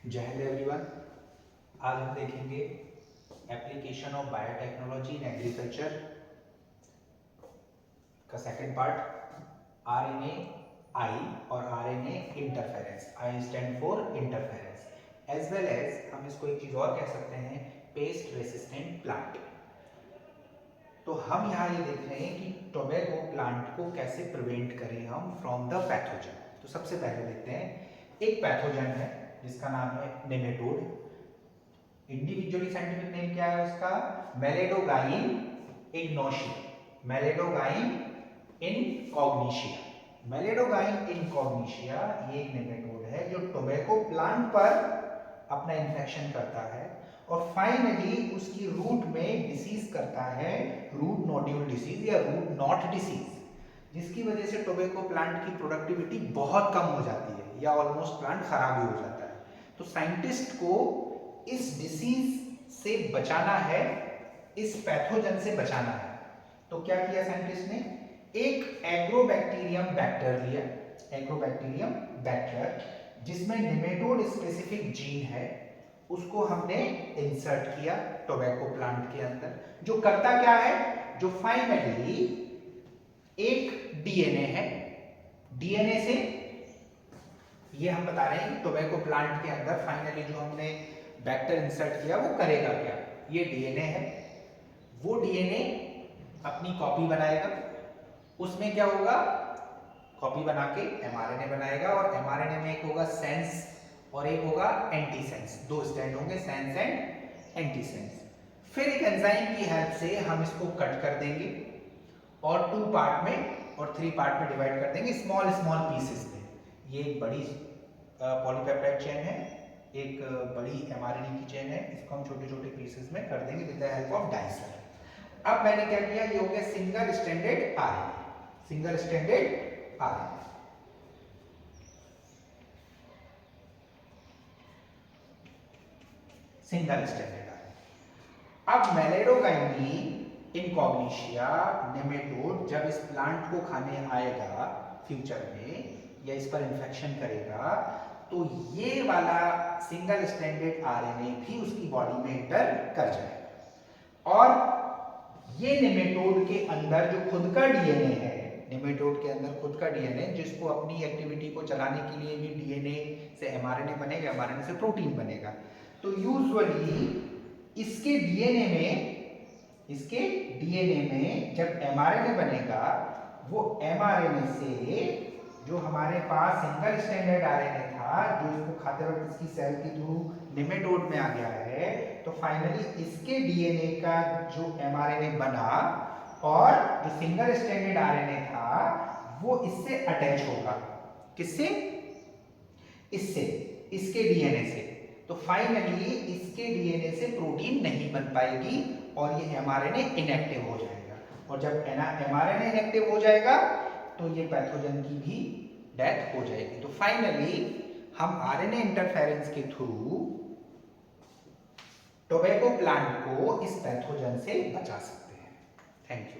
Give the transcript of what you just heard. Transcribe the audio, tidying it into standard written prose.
जय हिंद एवरीवन। आज हम देखेंगे application of biotechnology in agriculture का सेकंड पार्ट, आरएनए आई और RNA interference. I stand for interference, as well as हम इसको एक चीज और कह सकते हैं, पेस्ट रेसिस्टेंट प्लांट। तो हम यहाँ ये देख रहे हैं कि टोबैको प्लांट को कैसे प्रिवेंट करें हम फ्रॉम द पैथोजन। तो सबसे पहले देखते हैं, एक पैथोजन है जिसका नाम है नेमेटोड। इंडिविजुअली साइंटिफिक नेम क्या है उसका? मेलेडोगाइन इग्नोशिया। मेलेडोगाइन इनकॉग्निशिया। मेलेडोगाइन इनकॉग्निशिया ये एक नेमेटोड है जो टोबैको प्लांट पर अपना इन्फेक्शन करता है और फाइनली उसकी रूट में डिसीज करता है, रूट नोड्यूल डिसीज या रूट नॉट डिसीज, जिसकी वजह से टोबैको प्लांट की प्रोडक्टिविटी बहुत कम हो जाती है या ऑलमोस्ट प्लांट खराब ही हो जाता है। तो साइंटिस्ट को इस डिसीज से बचाना है, इस पैथोजन से बचाना है। तो क्या किया साइंटिस्ट ने? एक एग्रोबैक्टीरियम बैक्टर लिया, एग्रोबैक्टीरियम बैक्टर जिसमें नेमेटोड स्पेसिफिक जीन है, उसको हमने इंसर्ट किया टोबैको प्लांट के अंदर। जो करता क्या है? जो फाइनली एक डीएनए है, डीएनए से ये हम बता रहे हैं टोबैको प्लांट के अंदर फाइनली जो हमने बैक्टर इंसर्ट किया वो करेगा क्या? ये डीएनए है, वो डीएनए अपनी कॉपी बनाएगा। उसमें क्या होगा? कॉपी बना के एमआरएनए बनाएगा और एमआरएनए में एक होगा सेंस और एक होगा एंटीसेंस। दो स्टैंड होंगे, सेंस एंड एंटीसेंस। फिर एक एंजाइम की हेल्प से हम इसको कट कर देंगे और 2 पार्ट में और 3 पार्ट में डिवाइड कर देंगे, स्मॉल स्मॉल पीसेस में। ये एक बड़ी पॉलीपेप्टाइड चेन है, एक बड़ी एमआरएनए की चेन है, इसको हम छोटे छोटे पीसेस में कर देंगे with the help of dicer. अब मैंने क्या किया? ये हो गया single stranded RNA, single stranded RNA. Single stranded RNA. अब मेलेडोगाइन इनकॉग्निशिया नेमेटोड जब इस प्लांट को खाने आएगा फ्यूचर में या इस पर इंफेक्शन करेगा, तो ये वाला सिंगल स्ट्रैंडेड आरएनए भी उसकी बॉडी में एंटर कर जाएगा और ये नेमेटोड के अंदर जो खुद का डीएनए है, नेमेटोड के अंदर खुद का डीएनए जिसको अपनी एक्टिविटी को चलाने के लिए भी डीएनए से एमआरएनए बनेगा, एमआरएनए से प्रोटीन बनेगा। तो यूजुअली इसके डीएनए में जब एमआरएनए बनेगा, वो एमआरएनए से जो हमारे पास सिंगल स्ट्रैंडेड आरएनए था जो इसको खाते वक्त इसकी सेल के थ्रू नेमेटोड में आ गया है, तो फाइनली इसके डीएनए का जो एमआरएनए बना और जो सिंगल स्ट्रैंडेड आरएनए था वो इससे अटैच होगा। किससे? इससे, इसके डीएनए से। तो फाइनली इसके डीएनए से प्रोटीन नहीं बन पाएगी और ये एमआरएनए इनएक्टिव हो जाएगा। और जब एमआरएनए इनएक्टिव हो जाएगा तो ये पैथोजन की भी डेथ हो जाएगी। तो फाइनली हम आरएनए इंटरफेरेंस के थ्रू टोबैको प्लांट को इस पैथोजन से बचा सकते हैं। Thank you.